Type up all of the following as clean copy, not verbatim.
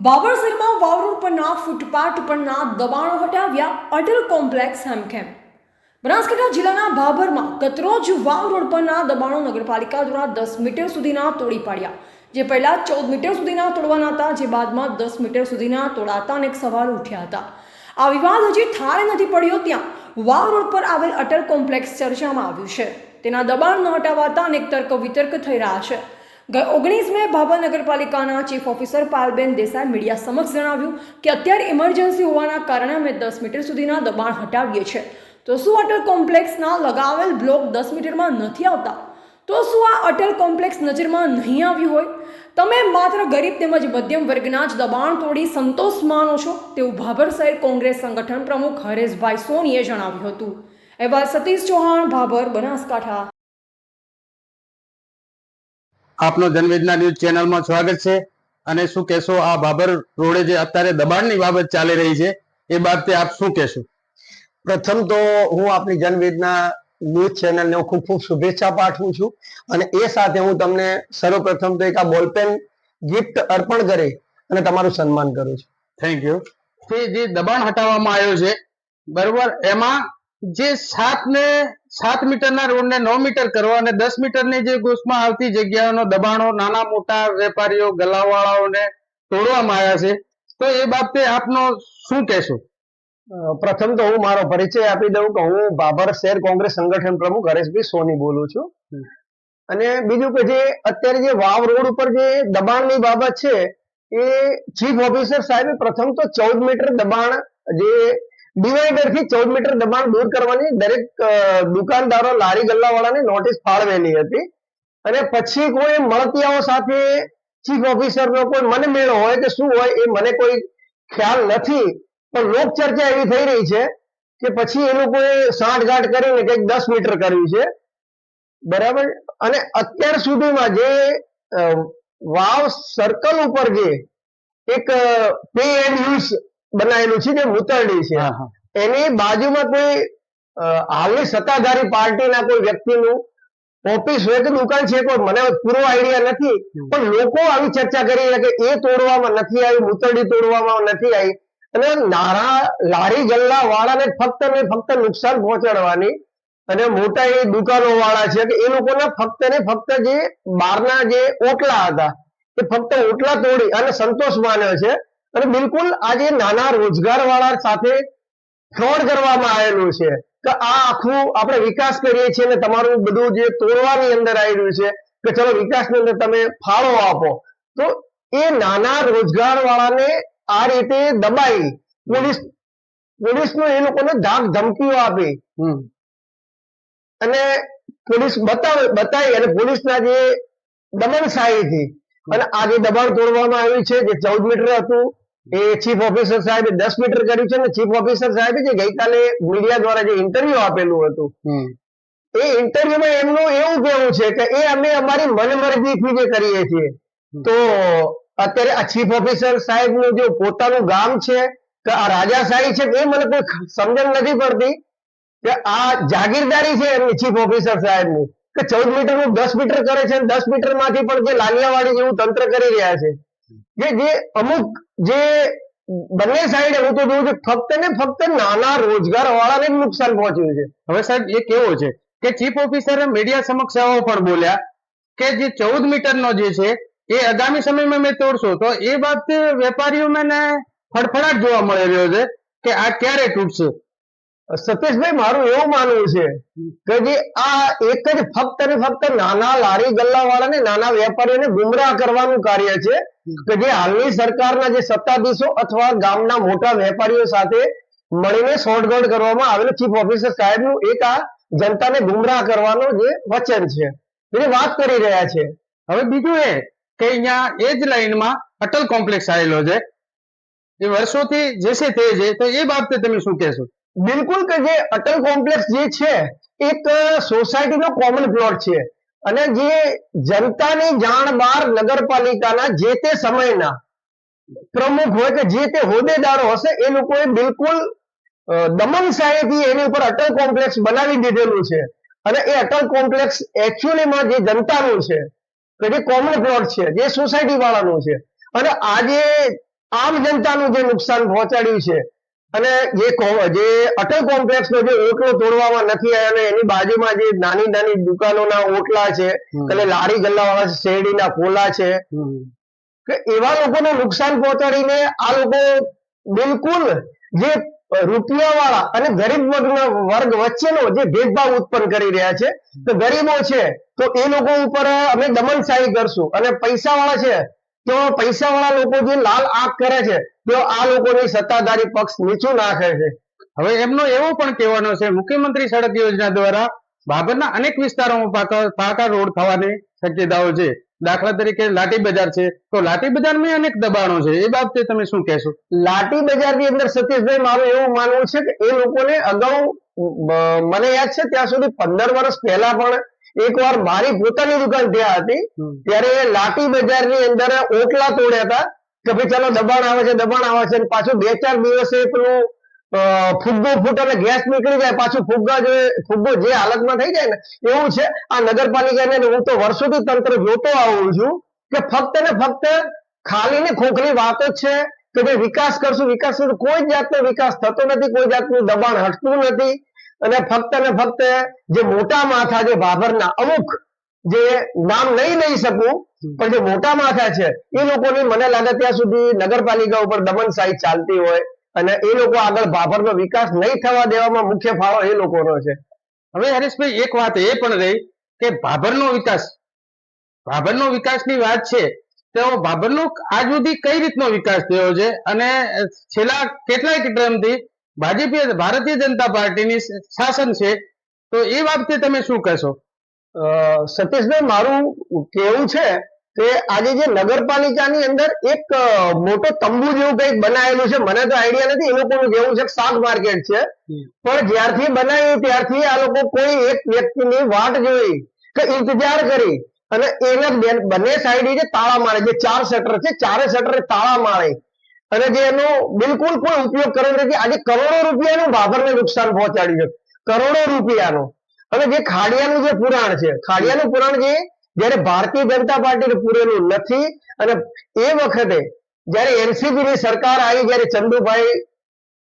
બાબરસરમાં વાવ road પરના footpath પરના દબાણો હટાવ્યા અટલ કોમ્પ્લેક્સ હેમખેમ. બનાસકાંઠા જિલ્લાના ભાભરમાં ગતરોજ વાવ રોડ પરના દબાણો નગરપાલિકા દ્વારા 10 મીટર સુધીના તોડી પાડ્યા. જે પહેલા 14 મીટર સુધીના તોડવાના હતા, જે બાદમાં 10 મીટર સુધીના તોડાતા અનેક સવાલ ઉઠ્યા હતા. આ વિવાદ હજી ઠારે નથી પડ્યો ત્યાં વાવ રોડ પર આવેલ અટલ કોમ્પ્લેક્સ ચર્ચામાં આવ્યું છે. તેના દબાણ ન હટાવાતા અનેક તર્ક વિતર્ક થઈ રહ્યા છે. 19 મે ભાભર નગરપાલિકાના ચીફ ઓફિસર પાલબેન દેસાઈ મીડિયા સમક્ષ જણાવ્યું કે અત્યારે ઇમરજન્સી હોવાના કારણે અમે 10 મીટર સુધીના દબાણ હટાવીએ છીએ. તો શું અટલ કોમ્પ્લેક્સના લગાવેલ બ્લોક 10 મીટરમાં નથી આવતા? તો શું આ અટલ કોમ્પ્લેક્સ નજરમાં નહીં આવ્યું હોય? તમે માત્ર ગરીબ તેમજ મધ્યમ વર્ગના જ દબાણ તોડી સંતોષ માનો છો તેવું ભાભર શહેર કોંગ્રેસ સંગઠન પ્રમુખ હરેશભાઈ સોનીએ જણાવ્યું હતું. અહેવાલ સતીશ ચૌહાણ, ભાભર, બનાસકાંઠા. આપનો જનવેદના ન્યૂઝ ચેનલમાં સ્વાગત છે. અને શું કહેશો, આ ભાભર રોડે જે અત્યારે દબાણની બાબત ચાલી રહી છે એ બાબતે આપ શું કહેશો? પ્રથમ તો હું આપની જનવેદના ન્યૂઝ ચેનલને ખૂબ ખૂબ શુભેચ્છા પાઠવું છું અને એ સાથે હું તમને સર્વપ્રથમ તો એક આ બોલપેન ગિફ્ટ અર્પણ કરી અને તમારું સન્માન કરું છું. Thank you. જે દબાણ હટાવવામાં આવ્યો છે બરોબર, એમાં જે 7 મીટરના રોડને 9 મીટર કરવા અને 10 મીટરની જે ગોસમાં આવતી જગ્યાઓનો દબાણો નાના મોટા વેપારીઓ ગલ્લાવાળાઓને તોડવામાં આવ્યા છે, તો એ બાબતે આપનો શું કહેશો? પ્રથમ તો હું મારો પરિચય આપી દઉં કે હું ભાભર શહેર કોંગ્રેસ સંગઠન પ્રમુખ હરેશભાઈ સોની બોલું છું. અને બીજું કે જે અત્યારે જે વાવ રોડ ઉપર જે દબાણની બાબત છે એ ચીફ ઓફિસર સાહેબે પ્રથમ તો 14 મીટર દબાણ જે ડિવાઈડર થી 14 મીટર દબાણ દૂર કરવાની દરેક દુકાનદારો લારી ગલ્લાવાળાને નોટિસ ફાળવેલી હતી. અને પછી કોઈ મળતિયાઓ સાથે ચીફ ઓફિસરનો કોઈ મને મેળો હોય કે શું હોય એ મને કોઈ ખ્યાલ નથી, પણ લોક ચર્ચા એવી થઈ રહી છે કે પછી એ લોકોએ સાંઠગાંઠ કરીને કંઈક 10 મીટર કર્યું છે, બરાબર. અને અત્યાર સુધીમાં જે વાવ સર્કલ ઉપર જે એક પે એન્ડ યુઝ બનાવેલું છે જે મૂતરડી છે, એની બાજુમાં કોઈ હાલની સત્તાધારી પાર્ટીના કોઈ વ્યક્તિનું ઓફિસ હોય કે દુકાન છે, કોઈ મને પૂરો આઈડિયા નથી, પણ લોકો આવી ચર્ચા કરી રહ્યા કે એ તોડવામાં નથી આવી, મૂતરડી તોડવામાં નથી આવી અને નાના લારી ગલ્લા વાળાને ફક્ત ને ફક્ત નુકસાન પહોંચાડવાની અને મોટા એ દુકાનો વાળા છે કે એ લોકોના ફક્ત ને ફક્ત જે બહારના જે ઓટલા હતા એ ફક્ત ઓટલા તોડી અને સંતોષ માન્યો છે. અને બિલકુલ આજે નાના રોજગાર વાળા સાથે ફ્રોડ કરવામાં આવેલું છે કે આ આખું આપણે વિકાસ કરીએ છીએ અને તમારું બધું જે તોડવાની અંદર આવેલું છે કે ચલો વિકાસની અંદર તમે ફાળો આપો, તો એ નાના રોજગાર વાળાને આ રીતે દબાઈ પોલીસનો એ લોકોને ધાક ધમકીઓ આપી અને પોલીસ બતાવી અને પોલીસના જે દમનશાહીથી અને આ જે દબાણ તોડવામાં આવ્યું છે જે 14 મીટર હતું એ ચીફ ઓફિસર સાહેબે 10 મીટર કર્યું છે. અને ચીફ ઓફિસર સાહેબે જે ગઈકાલે મીડિયા દ્વારા જે ઇન્ટરવ્યુ આપેલું હતું એ ઇન્ટરવ્યુમાં એમનું એવું કહેવું છે કે એ અમે અમારી મનમરજીથી જે કરીએ છીએ. તો અત્યારે આ ચીફ ઓફિસર સાહેબનું જે પોતાનું ગામ છે કે આ રાજાશાહી છે એ મને કોઈ સમજણ નથી પડતી કે આ જાગીરદારી છે એમની ચીફ ઓફિસર સાહેબની કે 14 મીટર નું 10 મીટર કરે છે, 10 મીટર માંથી પણ જે લાલિયાવાડી જેવું તંત્ર કરી રહ્યા છે જે અમુક જે બંને સાઈડે હું તો જોઉં છું ફક્ત ને ફક્ત નાના રોજગાર વાળાને જ નુકસાન પહોંચ્યું છે. હવે સાહેબ એ કેવો છે કે ચીફ ઓફિસરે મીડિયા સમક્ષ એવો પણ બોલ્યા કે જે 14 મીટરનો જે છે એ આગામી સમયમાં મેં તોડશો, તો એ બાબતે વેપારીઓમાં ફડફડાટ જોવા મળી રહ્યો છે કે આ ક્યારે તૂટશે? સતીશભાઈ, મારું એવું માનવું છે કે જે આ એક જ ફક્ત ને ફક્ત નાના લારી ગલ્લા વાળાને નાના વેપારીઓને ગુમરાહ કરવાનું કાર્ય છે કે જે હાલની સરકારના જે સત્તાધીશો અથવા ગામના મોટા વેપારીઓ સાથે મળીને શોર્ટગોળ કરવામાં આવેલું ચીફ ઓફિસર સાહેબનું એક આ જનતાને ગુમરાહ કરવાનો જે વચન છે એની વાત કરી રહ્યા છે. હવે બીજું એ કે અહીંયા એ જ લાઈનમાં અટલ કોમ્પ્લેક્સ આવેલો છે, એ વર્ષોથી જે છે તે છે, તો એ બાબતે તમે શું કહેશો? બિલકુલ કે જે અટલ કોમ્પ્લેક્સ જે છે એક સોસાયટીનો કોમન પ્લોટ છે અને જે જનતાની જાણ બહાર નગરપાલિકાના જે તે સમયના પ્રમુખ હોય કે જે તે હોદ્દેદારો હશે એ લોકોએ બિલકુલ દમનશાહીથી એની ઉપર અટલ કોમ્પ્લેક્સ બનાવી દીધેલું છે. અને એ અટલ કોમ્પ્લેક્સ એકચ્યુઅલીમાં જે જનતાનું છે કે જે કોમન પ્લોટ છે જે સોસાયટી વાળાનું છે. અને આજે આમ જનતાનું જે નુકસાન પહોંચાડ્યું છે, અને જે અટલ કોમ્પ્લેક્સ નો જે ઓટલો તોડવામાં નથી આવ્યો અને એની બાજુમાં જે નાની નાની દુકાનોના ઓટલા છે, એટલે લારી ગલ્લાવાળા શેરડીના કોલા છે, કે એવા લોકોને નુકસાન પહોંચાડીને આ લોકો બિલકુલ જે રૂપિયાવાળા અને ગરીબ વર્ગ વચ્ચેનો જે ભેદભાવ ઉત્પન્ન કરી રહ્યા છે. તો ગરીબો છે તો એ લોકો ઉપર અમે દમનશાહી કરશું, અને પૈસાવાળા છે તો પૈસાવાળા લોકો જે લાલ આંખ કરે છે તેઓ આ લોકોની સત્તાધારી પક્ષ નીચું નાખે છે. હવે એમનો એવો પણ કહેવાનો છે, મુખ્યમંત્રી સડક યોજના દ્વારા ભાભરના અનેક વિસ્તારોમાં પાકા રોડ થવાની શક્યતાઓ છે. દાખલા તરીકે લાઠી બજાર છે, તો લાઠી બજારમાં અનેક દબાણો છે, એ બાબતે તમે શું કહેશો? લાઠી બજારની અંદર સતીશભાઈ મારું એવું માનવું છે કે એ લોકોને અગાઉ મને યાદ છે ત્યાં સુધી 15 વર્ષ પહેલા પણ એકવાર મારી પોતાની દુકાન ત્યાં હતી, ત્યારે લાઠી બજારની અંદર ઓટલા તોડ્યા હતા કે ભાઈ ચાલો દબાણ આવે છે, દબાણ આવે છે, અને પાછું 2-4 દિવસે પેલું ફુગ્ગો ફૂટ અને ગેસ નીકળી જાય, પાછું ફુગ્ગો જે હાલતમાં થઈ જાય ને એવું છે. આ નગરપાલિકાને હું તો વર્ષોથી તંત્ર જોતો આવું છું કે ફક્ત ને ફક્ત ખાલી ને ખોખલી વાતો જ છે કે ભાઈ વિકાસ કરશું, કોઈ જાતનો વિકાસ થતો નથી, કોઈ જાતનું દબાણ હટતું નથી. અને ફક્ત ને ફક્ત જે મોટા માથા જે ભાભરના અમુક જે નામ નહીં લઈ શકું પણ જે મોટા માથા છે એ લોકોની મને લાગે ત્યાં સુધી નગરપાલિકા ઉપર દમનશાહી ચાલતી હોય, અને એ લોકો આગળ ભાભરનો વિકાસ નહીં થવા દેવામાં મુખ્ય ફાળો એ લોકોનો છે. હવે હરેશભાઈ એક વાત એ પણ રહી કે ભાભરનો વિકાસની વાત છે, તો ભાભરનો આજ સુધી કઈ રીતનો વિકાસ થયો છે, અને છેલ્લા કેટલાય ટર્મથી ભારતીય જનતા પાર્ટીની શાસન છે, તો એ બાબતે તમે શું કહેશો? સતીશભાઈ મારું કેવું છે કે આજે જે નગરપાલિકાની અંદર એક મોટો તંબુ જેવું કંઈક બનાવેલું છે, મને તો આઈડિયા નથી, એ લોકોનું જેવું છે શાક માર્કેટ છે, પણ જ્યારથી બનાવ્યું ત્યારથી આ લોકો કોઈ એક વ્યક્તિની વાટ જોઈ કે ઇંતજાર કરી અને એને બંને સાઈડ જે તાળા મારે, જે 4 શટર છે, 4 શટર તાળા મારે, અને જે એનો બિલકુલ કોઈ ઉપયોગ કરે નથી. આજે કરોડો રૂપિયાનું ભાભરને નુકસાન પહોંચાડ્યું છે, કરોડો રૂપિયાનું. અને જે ખાડિયાનું જે પુરાણ છે, ખાડિયાનું પુરાણ જે જયારે ભારતીય જનતા પાર્ટીને પૂરેલું નથી, અને એ વખતે જયારે એનસીપી ની સરકાર આવી, જયારે ચંદુભાઈ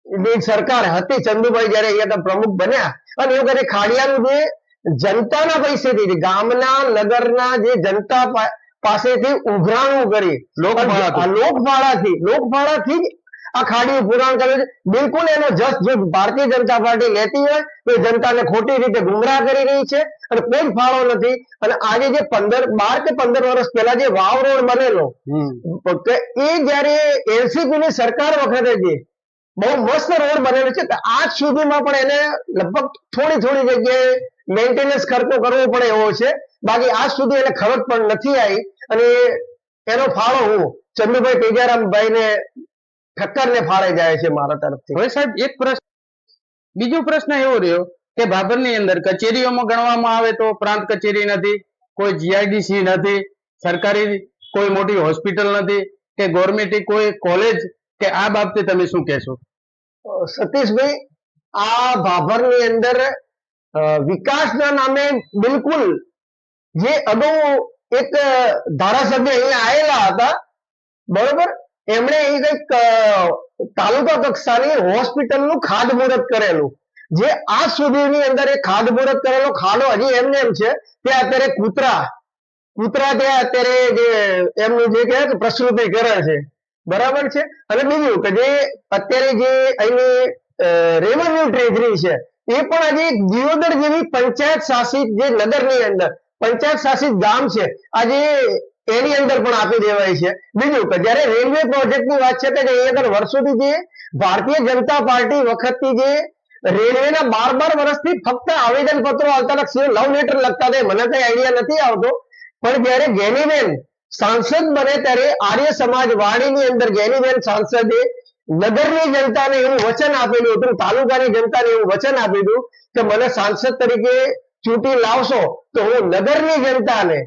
ની સરકાર હતી, ચંદુભાઈ જયારે અહીંયા પ્રમુખ બન્યા, અને એ વખતે ખાડિયાનું જે જનતાના પૈસેથી, ગામના નગરના જે જનતા પાસેથી ઉઘરાણું કરી લોકફાળાથી જ આ ખાડીયું પુરાણ કર્યું છે. બિલકુલ એનો જસ જો ભારતીય જનતા પાર્ટી લેતી હોય તો જનતાને ખોટી રીતે ગુમરાહ કરી રહી છે, અને કોઈ ફાળો નથી. અને આજે જે 12 કે 15 વર્ષ પહેલા જે વાવ રોડ બનેલો, એ જયારે એનસીપી ની સરકાર વખતે જે બહુ મસ્ત રોડ બનેલો છે, આજ સુધીમાં પણ એને લગભગ થોડી જગ્યાએ મેન્ટેનન્સ ખર્ચો કરવો પડે એવો છે, બાકી આજ સુધી એને ખબર પણ નથી આવી. અને એનો ફાળો હું ચંદુભાઈ તેજારામભાઈ ને ઠક્કર ને ફાળે જાય છે મારા તરફથી. હવે સાહેબ એક પ્રશ્ન, બીજો પ્રશ્ન એવો રહ્યો કે ભાભરની અંદર કચેરીઓમાં ગણવામાં આવે તો પ્રાંત કચેરી નથી, કોઈ જીઆઈડીસી નથી, સરકારી કોઈ મોટી હોસ્પિટલ નથી, કે ગવર્મેન્ટ કોઈ કોલેજ, કે આ બાબતે તમે શું કહેશો? સતીશભાઈ, આ ભાભરની અંદર વિકાસના નામે બિલકુલ જે અગાઉ એક ધારાસભ્ય અહીંયા આવેલા હતા, બરોબર, એમણે એ કઈક તાલુકા કક્ષાની હોસ્પિટલનું ખાતમુહૂર્ત કરેલું, જે આજ સુધીની અંદર એ ખાતમુહૂર્ત કરેલો ખાડો હજી એમને એમ છે. ત્યાં અત્યારે કૂતરા ત્યાં અત્યારે જે એમનું જે કહે કે પ્રસ્તુતિ કરે છે, બરાબર છે. અને બીજું કે જે અત્યારે જે અહીંની રેવન્યુ ટ્રેઝરી છે એ પણ આજે દિયોદર જેવી પંચાયત શાસિત જે નગરની અંદર પંચાયત શાસિત ગામ છે, આજે એની અંદર પણ આપી દેવાય છે. બીજું કે જયારે રેલવે પ્રોજેક્ટની વાત છે કે અહીંયા વર્ષોથી જે ભારતીય જનતા પાર્ટી વખતથી જે રેલવેના 12 વર્ષથી ફક્ત આવેદન પત્રો આવતા લવ લેટર લખતા હતા, મને કઈ આઈડિયા નથી આવતો. પણ જયારે ગેનીબેન સાંસદ બને ત્યારે આર્ય સમાજ વાડીની અંદર ગેનીબેન સાંસદે નગરની જનતાને એવું વચન આપેલું હતું, તાલુકાની જનતાને એવું વચન આપ્યું હતું કે મને સાંસદ તરીકે ચૂંટી લાવશો તો હું નગરની જનતાને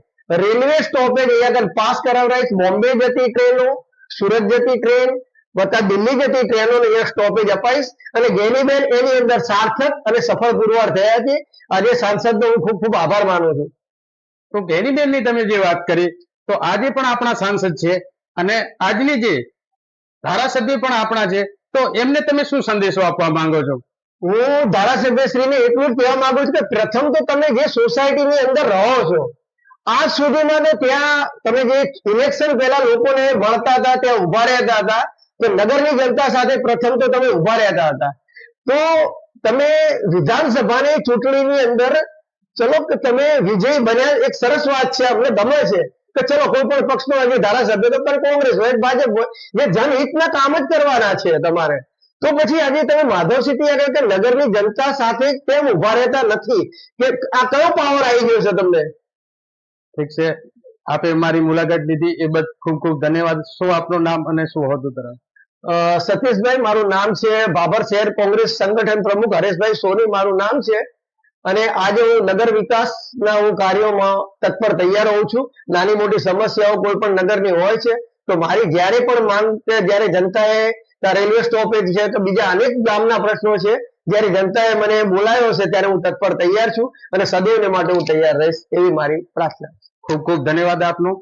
રેલવે સ્ટોપેજ અહીંયા પાસ કરાવડાવીશ. બોમ્બે જતી ટ્રેનો, સુરત જતી ટ્રેન વત્તા દિલ્હી જતી ટ્રેનોને અહીંયા સ્ટોપેજ અપાઈશ. અને ગેનીબેન એની અંદર સાર્થક અને સફળ પુરવાર થયા છે. આજે સાંસદનો હું ખૂબ ખૂબ આભાર માનું છું. તો ગેનીબેનની તમે જે વાત કરી, તો આજે પણ આપણા સાંસદ છે, અને આજની જે ધારાસભ્ય પણ આપણા છે, તો એમને તમે શું સંદેશો આપવા માંગો છો? હું ધારાસભ્યશ્રીને એટલું જ કહેવા માંગુ છું કે પ્રથમ તો તમે જે સોસાયટીની અંદર રહો છો, આજ સુધીમાં તો ત્યાં તમે જે ઇલેક્શન પહેલા લોકોને મળતા હતા, ત્યાં ઉભા રહેતા હતા, તો નગરની જનતા સાથે પ્રથમ તો તમે ઉભા રહેતા હતા. તો તમે વિધાનસભાની ચૂંટણીની અંદર ચલો કે તમે વિજય બન્યા, એક સરસ વાત છે, અમને ગમે છે કે ચલો કોઈ પણ પક્ષનો આજે ધારાસભ્ય તો પણ કોંગ્રેસ હોય ભાજપ હોય, જે જનહિતના કામ જ કરવાના છે તમારે. તો પછી આજે તમે માધવસિંહથી આગળ કે નગરની જનતા સાથે કેમ ઉભા રહેતા નથી, કે આ કયો પાવર આવી ગયો છે તમને? ઠીક છે, આપે મારી મુલાકાત લીધી એ બદલ ખૂબ ખૂબ ધન્યવાદ. શું આપનું નામ અને શું હોદ્દો ધરાવો? સતીશભાઈ મારું નામ છે, ભાભર શહેર કોંગ્રેસ સંગઠન પ્રમુખ હરેશભાઈ સોની મારું નામ છે, અને આજે હું નગર વિકાસના હું કાર્યોમાં તત્પર તૈયાર હોઉં છું. નાની મોટી સમસ્યાઓ કોઈ પણ નગરની હોય છે તો મારી જ્યારે પણ માંગ કે જ્યારે જનતાએ રેલવે સ્ટોપેજ છે તો બીજા અનેક ગામના પ્રશ્નો છે, જ્યારે જનતાએ મને બોલાવ્યો છે ત્યારે હું તત્પર તૈયાર છું અને સદૈવ માટે હું તૈયાર રહીશ, એવી મારી પ્રાર્થના. ખૂબ ખૂબ ધન્યવાદ આપનો.